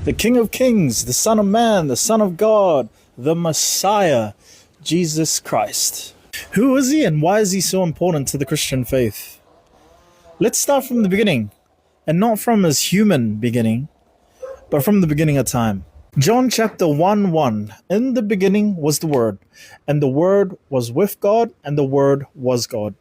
the King of Kings, the Son of Man, the Son of God, the Messiah, Jesus Christ. Who is he and why is he so important to the Christian faith? Let's start from the beginning, and not from his human beginning, but from the beginning of time. John chapter 1:1. In the beginning was the Word, and the Word was with God, and the Word was God.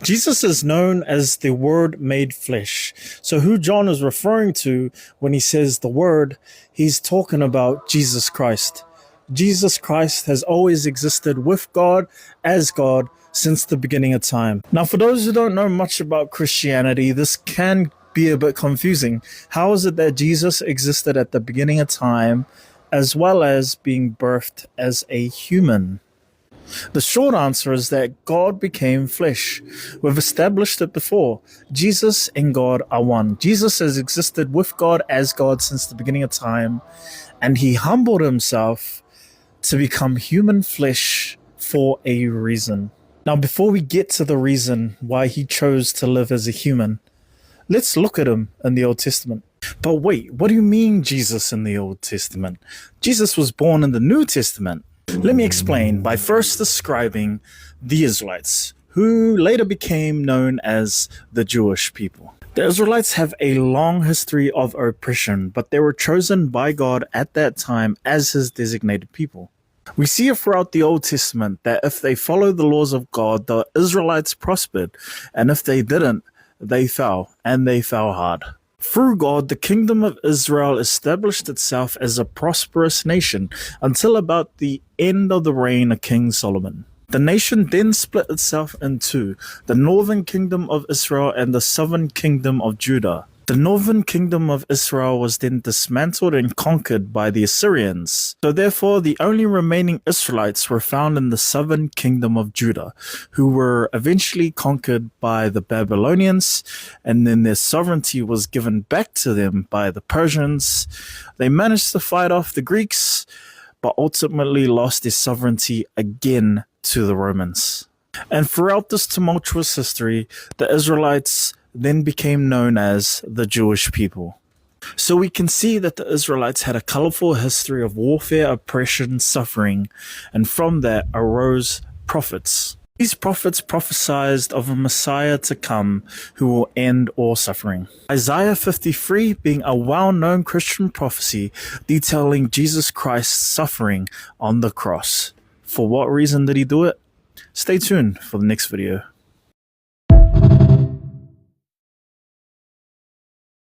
Jesus is known as the Word made flesh. So who John is referring to when he says the Word, he's talking about Jesus Christ. Jesus Christ has always existed with God as God since the beginning of time. Now, for those who don't know much about Christianity, this can be a bit confusing. How is it that Jesus existed at the beginning of time as well as being birthed as a human? The short answer is that God became flesh. We've established it before. Jesus and God are one. Jesus has existed with God as God since the beginning of time, and he humbled himself to become human flesh for a reason. Now, before we get to the reason why he chose to live as a human, let's look at him in the Old Testament. But wait, what do you mean Jesus in the Old Testament? Jesus was born in the New Testament. Let me explain by first describing the Israelites, who later became known as the Jewish people. The Israelites have a long history of oppression, but they were chosen by God at that time as his designated people. We see it throughout the Old Testament that if they followed the laws of God, the Israelites prospered, and if they didn't, they fell, and they fell hard. Through God, the kingdom of Israel established itself as a prosperous nation until about the end of the reign of King Solomon. The nation then split itself in two, the northern kingdom of Israel and the southern kingdom of Judah. The northern kingdom of Israel was then dismantled and conquered by the Assyrians. So therefore, the only remaining Israelites were found in the southern kingdom of Judah, who were eventually conquered by the Babylonians, and then their sovereignty was given back to them by the Persians. They managed to fight off the Greeks, but ultimately lost their sovereignty again to the Romans. And throughout this tumultuous history, the Israelites then became known as the Jewish people. So we can see that the Israelites had a colorful history of warfare, oppression, suffering, and from that arose prophets. These prophets prophesied of a Messiah to come who will end all suffering. Isaiah 53 being a well-known Christian prophecy detailing Jesus Christ's suffering on the cross. For what reason did he do it? Stay tuned for the next video.